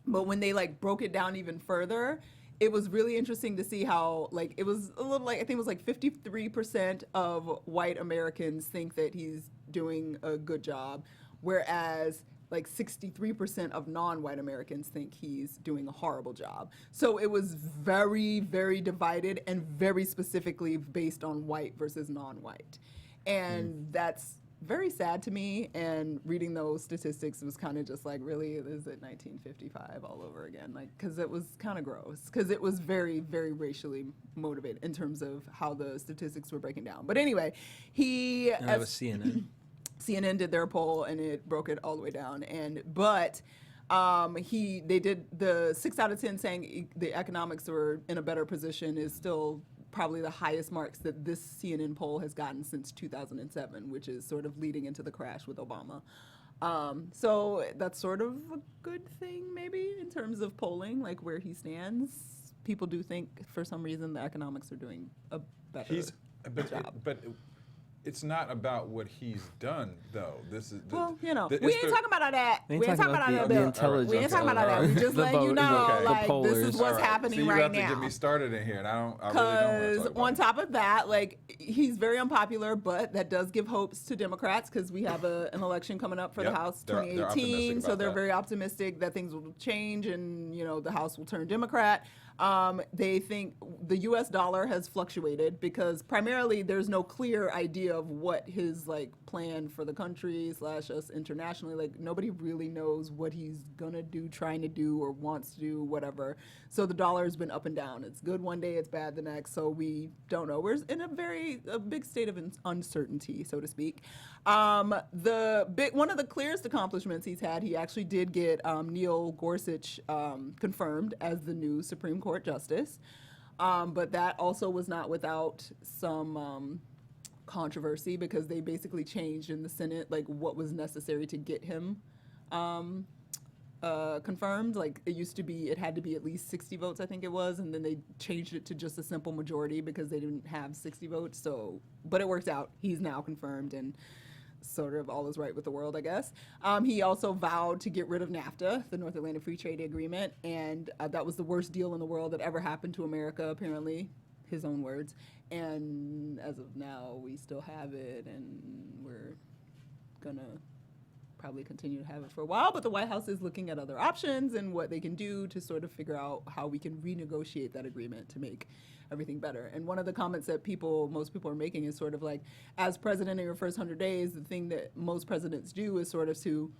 But when they broke it down even further, it was really interesting to see how it was a little I think it was 53% of white Americans think that he's doing a good job, whereas 63% of non-white Americans think he's doing a horrible job. So it was very, very divided and very specifically based on white versus non-white. And that's very sad to me. And reading those statistics was kind of just like, really, is it 1955 all over again? Like, because it was kind of gross. Because it was very, very racially motivated in terms of how the statistics were breaking down. But anyway, That was CNN. CNN did their poll and it broke it all the way down. But they did the 6 out of 10 saying the economics were in a better position is still probably the highest marks that this CNN poll has gotten since 2007, which is sort of leading into the crash with Obama. So that's sort of a good thing, maybe, in terms of polling, like where he stands. People do think, for some reason, the economics are doing a better job. But it's not about what he's done, though. This is we ain't talking about all that. We We ain't talking about all that. the Bill. intelligence. We ain't talking about all that. We just The letting you vote- know, okay. like, The this is pollers. what's so happening you right have to now. get me started in here, and I really don't want Because to talk on about top of that, like, he's very unpopular, but that does give hopes to Democrats because we have an election coming up for the Yep. House They're 2018. optimistic So about they're that. very optimistic that things will change and, the House will turn Democrat. They think the U.S. dollar has fluctuated because primarily there's no clear idea of what his plan for the country / us internationally. Like nobody really knows what he's gonna do, trying to do, or wants to do, whatever. So the dollar has been up and down. It's good one day, it's bad the next. So we don't know. We're in a big state of uncertainty, so to speak. One of the clearest accomplishments he's had, he actually did get Neil Gorsuch confirmed as the new Supreme Court justice, but that also was not without some controversy because they basically changed in the Senate what was necessary to get him confirmed. Like it had to be at least 60 votes, I think it was, and then they changed it to just a simple majority because they didn't have 60 votes. So, but it worked out. He's now confirmed and sort of all is right with the world, I guess. He also vowed to get rid of NAFTA, the North Atlantic Free Trade Agreement, and that was the worst deal in the world that ever happened to America, apparently, his own words. And as of now, we still have it, and we're gonna probably continue to have it for a while, but the White House is looking at other options and what they can do to sort of figure out how we can renegotiate that agreement to make everything better. And one of the comments that most people are making is sort of like, as president in your first 100 days, the thing that most presidents do is sort of to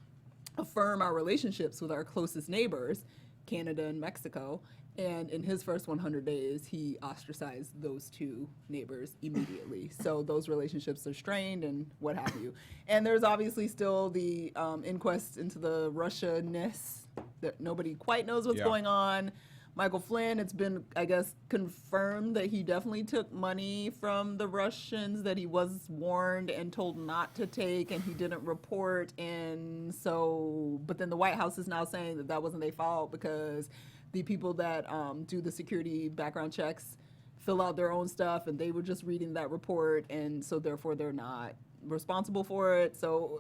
affirm our relationships with our closest neighbors, Canada and Mexico. And in his first 100 days, he ostracized those two neighbors immediately. So those relationships are strained and what have you. And there's obviously still the inquest into the Russia-ness that nobody quite knows what's going on. Michael Flynn, it's been, I guess, confirmed that he definitely took money from the Russians that he was warned and told not to take, and he didn't report. And so, but then the White House is now saying that wasn't their fault because the people that do the security background checks fill out their own stuff, and they were just reading that report, and so therefore they're not responsible for it. So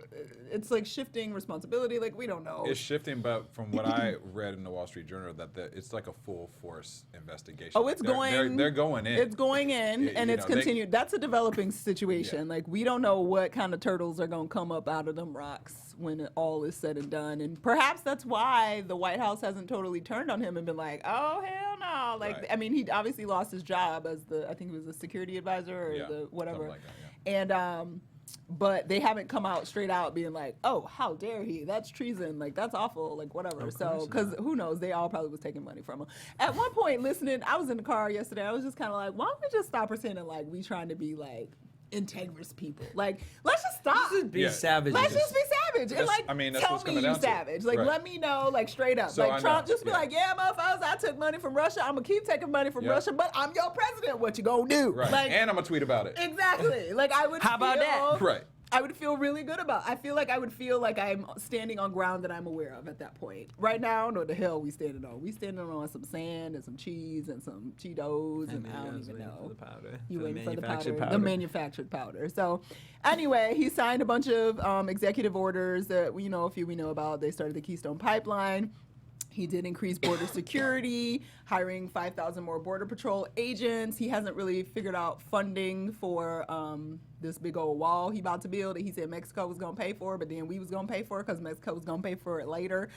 it's like shifting responsibility. Like we don't know. It's shifting, but from what I read in the Wall Street Journal, that it's like a full force investigation. Oh, it's going. They're going in. It's going in, and it's continued. That's a developing situation. Yeah. Like we don't know what kind of turtles are going to come up out of them rocks when it all is said and done. And perhaps that's why the White House hasn't totally turned on him and been like, oh hell no. Like Right. I mean, he obviously lost his job as I think he was the security advisor or the whatever. Something like that, yeah. And but they haven't come out straight out being like, oh, how dare he? That's treason. Like, that's awful. Like, whatever. So, because who knows? They all probably was taking money from him. At one point, listening, I was in the car yesterday. I was just kind of like, why don't we just stop pretending like we trying to be like integrous people? Like, let's just stop. Be savage. Let's just be savage. And like, that's tell what's me coming you down to. savage. Like, Right. let me know, like, straight up. So I like, Trump know. just be Yeah. like, yeah, motherfuckers, I took money from Russia. I'm going to keep taking money from Yeah. Russia, but I'm your president. What you going to do? Right. Like, And I'm going to tweet about it. exactly. Like, I would How about that? Right. I would feel really good about. I feel like I'm standing on ground that I'm aware of at that point. Right now, I don't know what the hell we standing on. We standing on some sand and some cheese and some Cheetos and I don't even know. For the powder. You For the waiting for the manufactured powder, the manufactured powder. So, anyway, he signed a bunch of executive orders that a few we know about. They started the Keystone Pipeline. He did increase border security, hiring 5,000 more Border Patrol agents. He hasn't really figured out funding for this big old wall he about to build. He said Mexico was going to pay for it, but then we was going to pay for it because Mexico was going to pay for it later.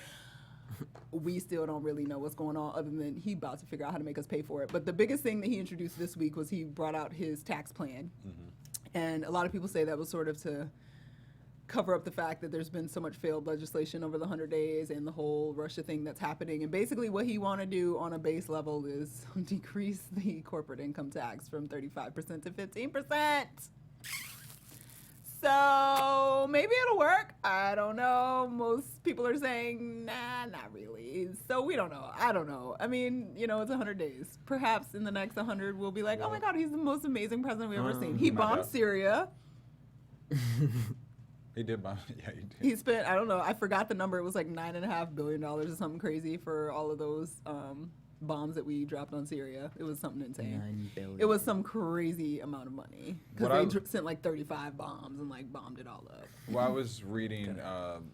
We still don't really know what's going on other than he about to figure out how to make us pay for it. But the biggest thing that he introduced this week was he brought out his tax plan. And a lot of people say that was sort of to cover up the fact that there's been so much failed legislation over the 100 days and the whole Russia thing that's happening. And basically what he want to do on a base level is decrease the corporate income tax from 35% to 15%. So maybe it'll work. I don't know. Most people are saying, nah, not really. So we don't know. I don't know. I mean, it's 100 days. Perhaps in the next 100 we'll be like, oh my God, he's the most amazing president we've ever seen. He bombed Syria. He did bomb. Yeah, he did. He spent, I don't know, I forgot the number. It was like $9.5 billion or something crazy for all of those bombs that we dropped on Syria. It was something insane. $9 billion. It was some crazy amount of money because they sent like 35 bombs and like bombed it all up. Well, I was reading,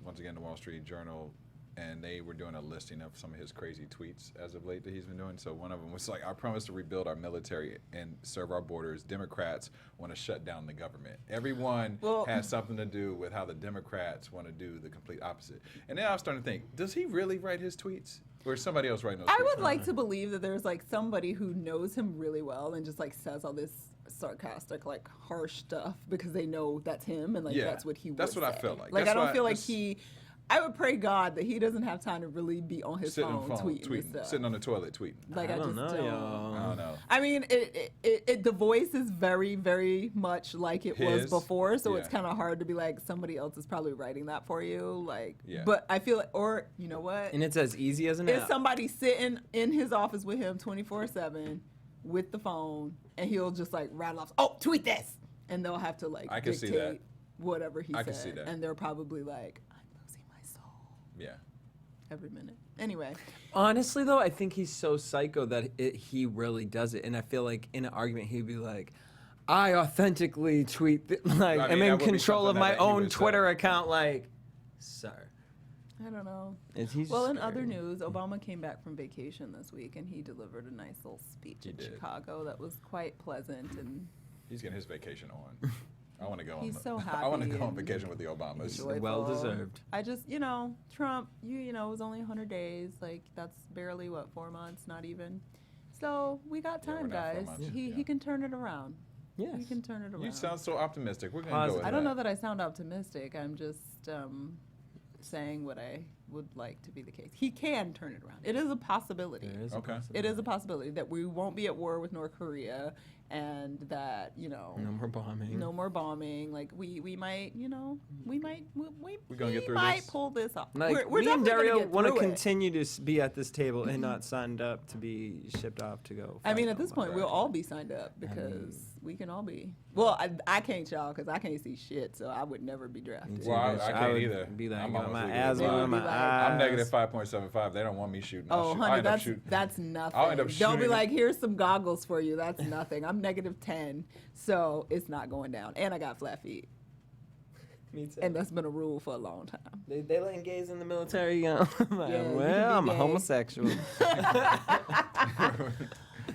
once again, the Wall Street Journal, and they were doing a listing of some of his crazy tweets as of late that he's been doing. So one of them was like, I promise to rebuild our military and serve our borders. Democrats want to shut down the government. Everyone has something to do with how the Democrats want to do the complete opposite. And then I was starting to think, does he really write his tweets? Or is somebody else writing those tweets? I would like to believe that there's like somebody who knows him really well and just like says all this sarcastic, like harsh stuff because they know that's him and like that's what he would That's what say. I felt like. Like That's I don't why feel like I would pray God that he doesn't have time to really be on his phone tweeting this stuff. Sitting on the toilet tweeting. Like I don't just know, don't. y'all. I don't know. I mean, the voice is very, very much like it was His? before, so Yeah. it's kind of hard to be like somebody else is probably writing that for you. Like, Yeah. but I feel like, or you know what? And it's as easy as an Is app. somebody sitting in his office with him 24/7 with the phone, and he'll just like rattle off, "Oh, tweet this," and they'll have to like I can see dictate that. whatever he I said, can see that. and they're probably like, "I'm losing my soul Yeah. every minute." Anyway, Honestly, though, I think he's so psycho that he really does it. And I feel like in an argument, he'd be like, I authentically tweet, like, I mean, I'm that in would be control of something my that he own would say. Twitter account. Like, sir. I don't know. He's Well, in scary. other news, Obama came back from vacation this week, and he delivered a nice little speech He in did. Chicago that was quite pleasant. And He's getting his vacation on. I want to go He's on. so I want to happy go on and vacation with the Obamas. joyful. Well deserved. I just, Trump, it was only 100 days. Like, that's barely, 4 months, not even. So we got Yeah, we're time, not 4 guys. months, He yeah. can turn it around. Yes. He can turn it around. You sound so optimistic. We're gonna Positive. go with I don't that. know that I sound optimistic. I'm just saying what I would like to be the case. He can turn it around. It is a possibility. There is Okay. a It is a possibility that we won't be at war with North Korea and that, No more bombing. no more bombing. Like we might, we gonna get through might this? pull this off. Like, we're me and definitely gonna Derrial get want to through it. continue to be at this table and not signed up to be shipped off to go. I mean, fight at this on point, my we'll back. all be signed up because we can all be. Well, I can't, y'all, because I can't see shit, so I would never be drafted. Well, I Bitch, can't would either. Be like, I'm got almost my legal. asthma, They would in my be like- eyes. I'm negative 5.75. They don't want me shooting. Oh, I'll honey, end up shooting. that's nothing. I'll end up They'll be shooting- like, here's some goggles for you. That's nothing. I'm negative 10, so it's not going down. And I got flat feet, Me too. and that's been a rule for a long time. They letting gays in the military, you know? I'm like, Yeah, you can well, be I'm a gay. homosexual.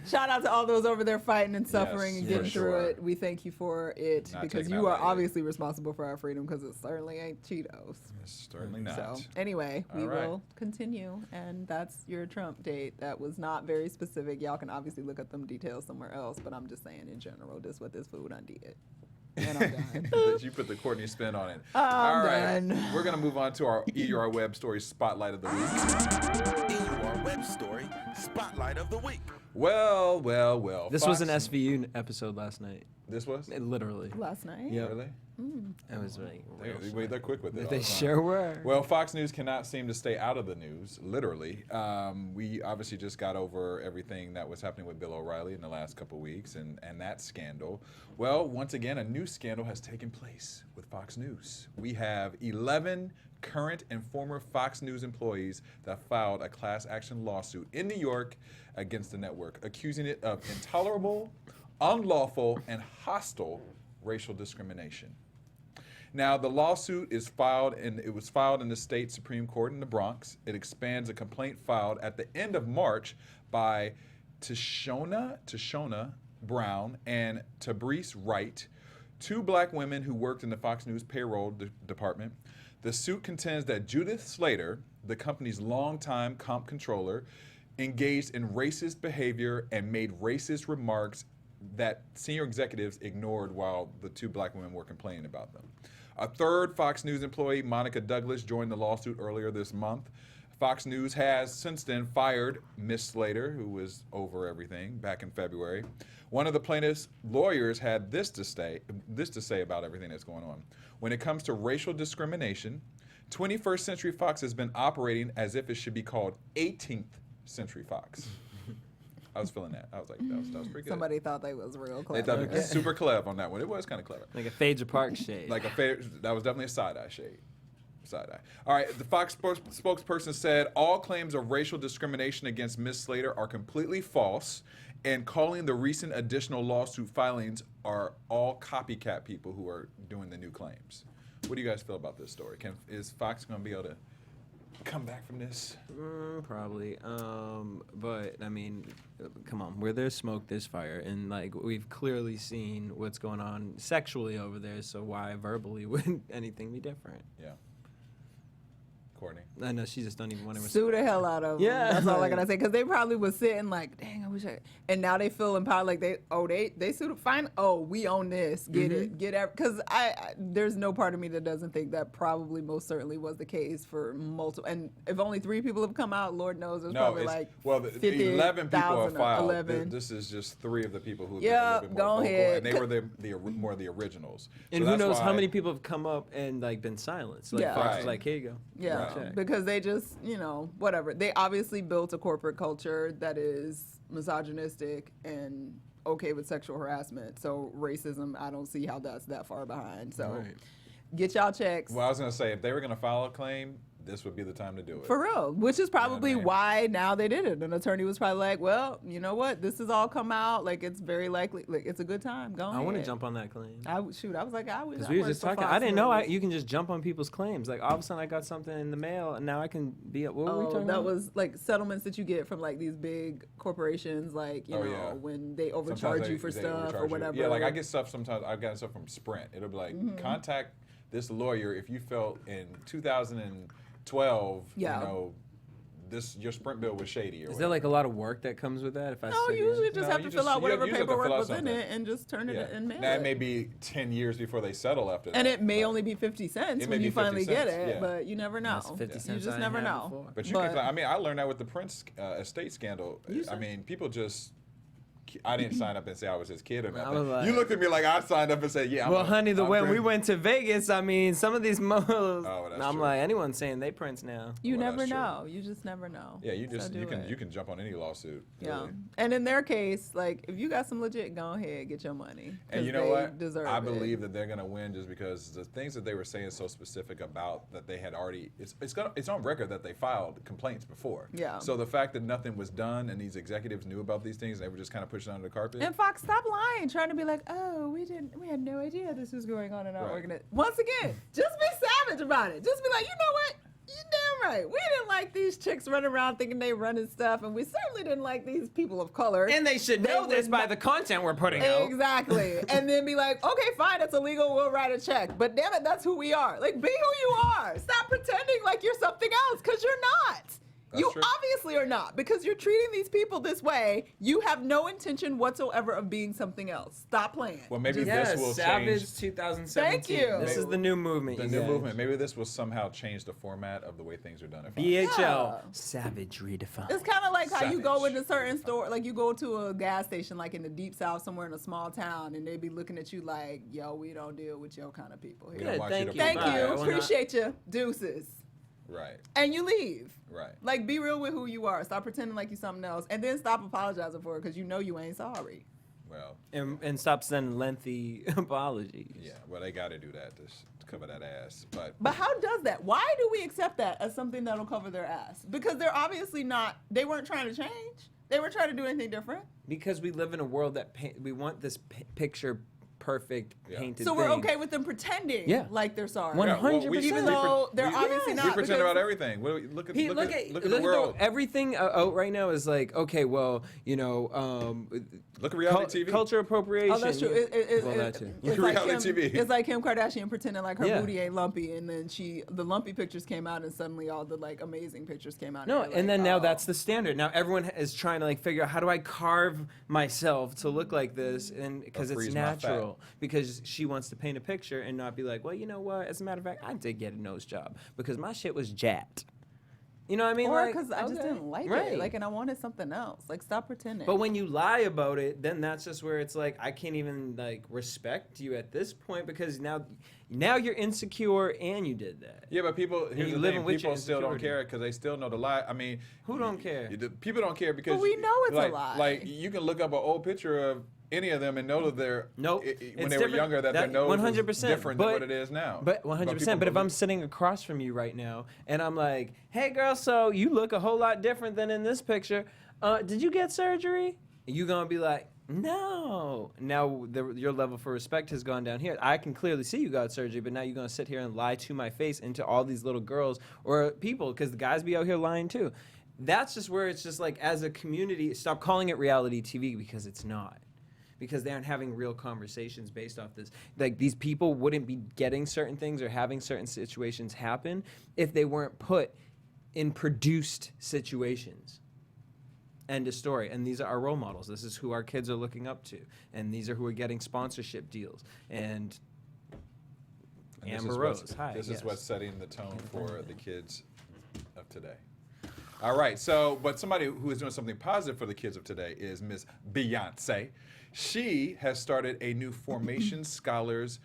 Shout out to all those over there fighting and suffering and for getting through sure. it. We thank you for it Not because taking you that are lightly. obviously responsible for our freedom because it certainly ain't Cheetos. Certainly not. So anyway, we All right. will continue, and that's your Trump date. That was not very specific. Y'all can obviously look at them details somewhere else, but I'm just saying in general, this what this food I did. And I'm done. That you put the Courtney spin on it. I'm All right. done. We're going to move on to our EUR Web Story Spotlight of the Week. EUR Web Story Spotlight of the Week. Well. This was an Fox- SVU episode last night. This was? Literally. Last night. Yeah. Really? I was like, They're quick with it. all they the time. sure were. Well, Fox News cannot seem to stay out of the news, literally. We obviously just got over everything that was happening with Bill O'Reilly in the last couple of weeks and that scandal. Well, once again, a new scandal has taken place with Fox News. We have 11 current and former Fox News employees that filed a class action lawsuit in New York against the network, accusing it of intolerable, unlawful, and hostile racial discrimination. Now, the lawsuit is filed, and it was filed in the state Supreme Court in the Bronx. It expands a complaint filed at the end of March by Tashona Brown and Tabrice Wright, two black women who worked in the Fox News payroll department. The suit contends that Judith Slater, the company's longtime comp controller, engaged in racist behavior and made racist remarks that senior executives ignored while the 2 black women were complaining about them. A third Fox News employee, Monica Douglas, joined the lawsuit earlier this month. Fox News has since then fired Miss Slater, who was over everything back in February. One of the plaintiff's lawyers had this to say about everything that's going on. When it comes to racial discrimination, 21st Century Fox has been operating as if it should be called 18th Century Fox. I was feeling that. I was like, that was pretty good. Somebody thought they was real clever. They thought it was super clever on that one. It was kind of clever. Like a Phaedra Park shade. That was definitely a side-eye shade. Side-eye. All right, the Fox spokesperson said all claims of racial discrimination against Ms. Slater are completely false, and calling the recent additional lawsuit filings are all copycat people who are doing the new claims. What do you guys feel about this story? Is Fox going to be able to come back from this? Probably. But I mean, come on, where there's smoke, there's fire, and like we've clearly seen what's going on sexually over there. So why verbally would anything be different? Yeah. Courtney. I know she just don't even want to Sue the hell out of them. Yeah. That's all I gotta say. Because they probably was sitting like, dang, I wish I. And now they feel empowered. Like they sued. Fine. Oh, we own this. Get it. Get it. Because there's no part of me that doesn't think that probably most certainly was the case for multiple. And if only 3 people have come out, Lord knows there's probably like 11 people have filed. 11. This is just 3 of the people who have Yeah, been a little go bit more ahead. vocal, and they were more the originals. And So who that's knows how why- many people have come up and like been silenced? Like Yeah. Fox Right. was like, here you go. Yeah, Right. Check. because they just, whatever. They obviously built a corporate culture that is misogynistic and okay with sexual harassment. So racism, I don't see how that's that far behind. So Right. get y'all checks. Well, I was going to say, if they were going to file a claim, this would be the time to do it. For real, which is probably I mean? why now they did it. An attorney was probably like, well, you know what? This has all come out. Like, it's very likely, like, it's a good time. Go ahead. I want to jump on that claim. I was like, I was. Because we were just talking. I didn't know you can just jump on people's claims. Like all of a sudden, I got something in the mail, and now I can be. What were we talking that about? was like settlements that you get from like these big corporations, like yeah. when they Sometimes overcharge you for they stuff overcharge or you. whatever. Yeah, like I get stuff sometimes. I've gotten stuff from Sprint. It'll be like, contact this lawyer if you felt in 2012, Yeah. your Sprint bill was shady. Or Is there like a lot of work that comes with that? If I No, stick you usually in? just No, have you to fill just- out whatever you just have to paperwork fill out was in something. it and just turn it in mail. That it. may be 10 years before they settle after that. And it may but- only be 50 cents It when may you be 50 finally get cents, it, yeah. but you never know. That's 50 You cents just I never ain't had know. before. But you can. I mean, I learned that with the Prince estate scandal. I mean, people just. I didn't sign up and say I was his kid or I nothing. was like- You looked at me like I signed up and said, "Yeah." Well, honey, when we Prince. went to Vegas, I mean, some of these moles. that's I'm true. like, anyone's saying they Prince now. You Well, never that's true. know. You just never know. Yeah, you So do it. you can jump on any lawsuit. Yeah. really. And in their case, like, if you got some legit, go ahead, get your money. And you 'cause know they what? Deserve I it. believe that they're gonna win just because the things that they were saying so specific about that they had already it's on record that they filed complaints before. Yeah. So the fact that nothing was done and these executives knew about these things, they were just kind of pushing it under the carpet. And Fox, stop lying, trying to be like, oh, we had no idea this was going on in our Right. organization. Once again, just be savage about it. Just be like, you know what? You're damn right. We didn't like these chicks running around thinking they running stuff, and we certainly didn't like these people of color. And they should know would this by not- the content we're putting out. Exactly. And then be like, okay, fine, it's illegal, we'll write a check. But damn it, that's who we are. Like, be who you are. Stop pretending like you're something else, because you're not. That's You true. obviously are not, because you're treating these people this way. You have no intention whatsoever of being something else. Stop playing. Well, maybe Yes, this will Savage change 2017. Thank you. This is the new movement. the you new guys. movement. Maybe this will somehow change the format of the way things are done. At Fox. BHL. Yeah. Savage redefined. It's kind of like how you go Savage. into certain store, like you go to a gas station, like in the deep south, somewhere in a small town, and they be looking at you like, "Yo, we don't deal with your kind of people We here." don't Good, want thank to you. Thank provide. you, Bye. Well, appreciate you, deuces, Right. and you leave. Right. Like, be real with who you are. Stop pretending like you're something else, and then stop apologizing for it because you know you ain't sorry. Well. And stop sending lengthy apologies. Yeah. Well, they got to do that to cover that ass. But But how does that? Why do we accept that as something that'll cover their ass? Because they're obviously not. They weren't trying to change. They weren't trying to do anything different. Because we live in a world that we want this picture perfect painted So thing. we're okay with them pretending like they're sorry. 100%. Even though they're obviously not. We pretend because- about everything. Look at the Look world. everything out right now is like, okay, well, you know, Look at reality TV. culture appropriation. Oh, that's true. Well, that too. It's Reality like Kim, TV. It's like Kim Kardashian pretending like her Yeah. booty ain't lumpy, and then the lumpy pictures came out, and suddenly all the like amazing pictures came out. No, you're and like, then now oh. that's the standard. Now everyone is trying to like figure out how do I carve myself to look like this, and because it's freeze my fat. natural. Because she wants to paint a picture and not be like, well, you know what? As a matter of fact, I did get a nose job because my shit was jacked. You know what I mean? Or Like, because I just okay, didn't like right. it, like, and I wanted something else. Like, stop pretending. But when you lie about it, then that's just where it's like I can't even like respect you at this point because now you're insecure and you did that. Yeah, but people here's you the living thing, with people your still don't insecurity. care because they still know the lie. I mean, Who don't care? People don't care because But we know it's a like, lie. Like you can look up an old picture of any of them and know that they're Nope. when It's they were different. younger that their nose 100%, was different than what it is now. But 100%. people But if I'm believe- sitting across from you right now and I'm like, hey, girl, so you look a whole lot different than in this picture. Did you get surgery? You going to be like, no. Now your level for respect has gone down here. I can clearly see you got surgery, but now you're going to sit here and lie to my face and to all these little girls or people because the guys be out here lying too. That's just where it's just like as a community, stop calling it reality TV because it's not. Because they aren't having real conversations based off this. Like these people wouldn't be getting certain things or having certain situations happen if they weren't put in produced situations. End of story. And these are our role models. This is who our kids are looking up to. And these are who are getting sponsorship deals. And And Amber Rose. Hi. This yes. is what's setting the tone for the kids of today. All right, so, but somebody who is doing something positive for the kids of today is Miss Beyonce. She has started a new Formation Scholars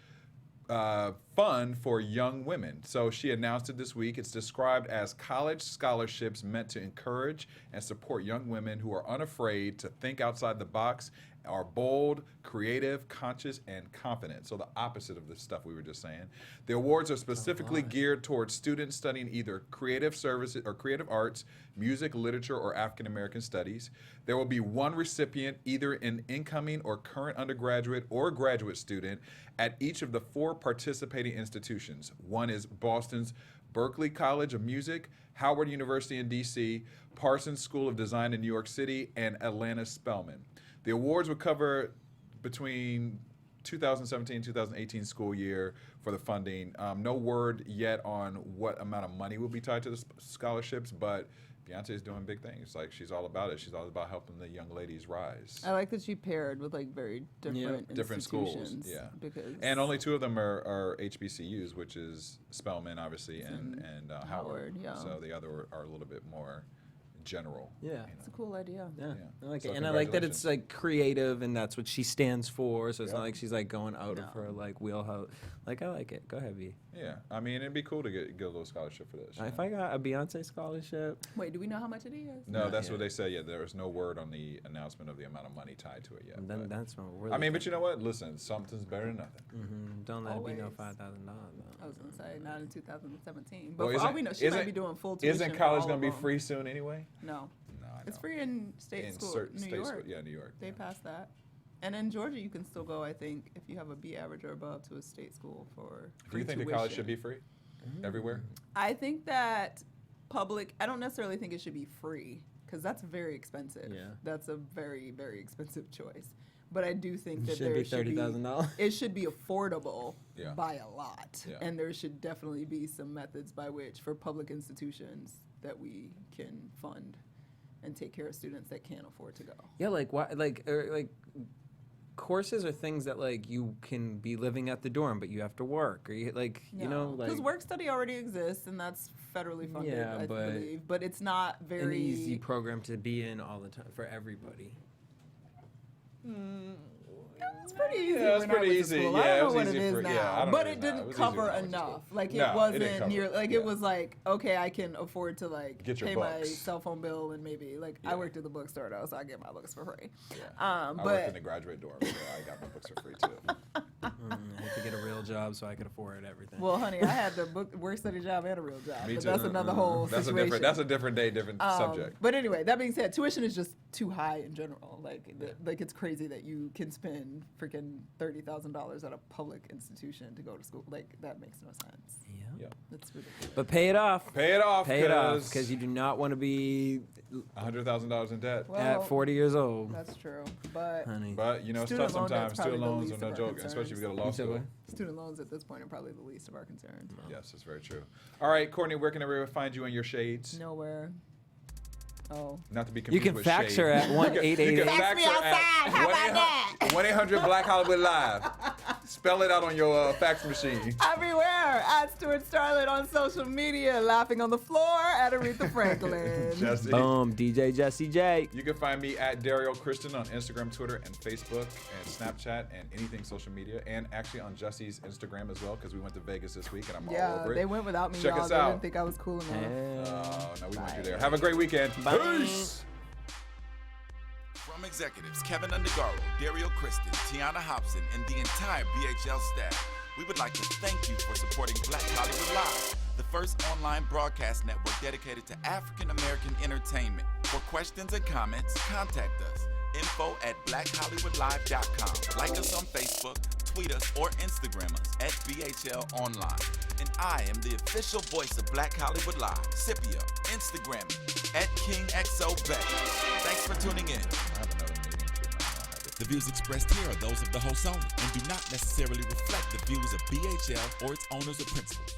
fund for young women. So she announced it this week. It's described as college scholarships meant to encourage and support young women who are unafraid to think outside the box, are bold, creative, conscious, and confident. So the opposite of the stuff we were just saying. The awards are specifically geared towards students studying either creative services or creative arts, music, literature, or African American studies. There will be one recipient, either an incoming or current undergraduate or graduate student at each of the 4 participating institutions. One is Boston's Berklee College of Music, Howard University in DC, Parsons School of Design in New York City, and Atlanta Spelman. The awards will cover between 2017 and 2018 school year for the funding. No word yet on what amount of money will be tied to the scholarships, but Beyonce is doing big things. Like, she's all about it. She's all about helping the young ladies rise. I like that she paired with like very different Schools, institutions, yeah. Because And only 2 of them are HBCUs, which is Spelman, obviously, and Howard. Howard, yeah. So the other are a little bit more general. Yeah. it's a cool idea. Yeah, Yeah. I like So it, and I like that congratulations. it's like creative, and that's what she stands for. So it's Yeah. not like she's like going out No. of her like wheelhouse. Like I like it. Go ahead, B. Yeah, I mean, it'd be cool to get a little scholarship for this. If I got a Beyonce scholarship, Wait, do we know how much it is? No, Not that's yet. what they said. Yeah, there was no word on the announcement of the amount of money tied to it yet. then but- that's what we're. I mean, but you know what? Listen, something's better than nothing. don't let it be no Always. $5,000. I was gonna say not in 2017, but Well, for all we know, she might isn't- be doing full tuition. Isn't for college all going to of be them. free soon anyway? No, No, I know. it's free in state In school, certain New state York. school- yeah, New York. They yeah. passed that, and in Georgia, you can still go. I think if you have a B average or above to a state school for. Do you think the college should be free everywhere? I think that public. I don't necessarily think it should be free because that's very expensive. Yeah. That's a very very expensive choice. But I do think that Should there be should be $30,000. it should be affordable Yeah. by a lot, Yeah. and there should definitely be some methods by which for public institutions that we can fund and take care of students that can't afford to go. Yeah, like why? Like courses are things that like you can be living at the dorm, but you have to work, or you like you know like because work study already exists and that's federally funded, Yeah, I but believe, but it's not an very easy program to be in all the time for everybody. It's pretty easy. Yeah, it's when I pretty went to easy. school. Yeah, I it don't know was what it easy is for- now, yeah, I don't but know it now. It didn't was easier when cover I went to enough. school. Like No, it it wasn't didn't cover near. it. Like Yeah. it was like okay, I can afford to like Get your pay my books. cell phone bill and maybe like I worked at the bookstore though, so I get my books for free. Yeah. I But worked in the graduate dorm, so I got my books for free too. I had to get a real job so I could afford everything. well, honey, I had the work study job and a real job. Me but too. that's another whole That's situation. That's a different day, different subject. But anyway, that being said, tuition is just too high in general. Like, like it's crazy that you can spend spend freaking $30,000 at a public institution to go to school. Like, that makes no sense. Yeah. It's ridiculous. But pay it off. Pay it off. Pay it off, because you do not want to be $100,000 in debt. Well, at 40 years old. That's true. But Honey. But it's Student tough loan debt's sometimes. Student probably the loans least are no of our joke, especially if you go to law You said school. what? student loans at this point are probably the least of our concerns. Yes, that's very true. All right, Courtney, where can everyone find you in your shades? Nowhere. Oh. Not to be You confused can with fax shade. her at You can 1-888. fax her at 1-800 Black Hollywood Live. Spell it out on your fax machine. Everywhere at Stuart Starlet on social media, laughing on the floor at Aretha Franklin. Jesse. Boom, DJ Jesse J. You can find me at Derrial Christon on Instagram, Twitter, and Facebook, and Snapchat, and anything social media, and actually on Jesse's Instagram as well, because we went to Vegas this week, and I'm all Yeah, over it. they went without me, Check y'all. us They out. didn't think I was cool enough. Oh, no, we want you there. Have a great weekend. Bye. Peace. From executives Keven Undergaro, Derrial Christon, Tiana Hobson, and the entire BHL staff, we would like to thank you for supporting Black Hollywood Live, the first online broadcast network dedicated to African American entertainment. For questions and comments, contact us. info@blackhollywoodlive.com. Like us on Facebook, tweet us, or Instagram us at BHL Online. And I am the official voice of Black Hollywood Live, Scipio, Instagram me at KingXOBay. Thanks for tuning in. I have another meeting too. The views expressed here are those of the host only and do not necessarily reflect the views of BHL or its owners or principals.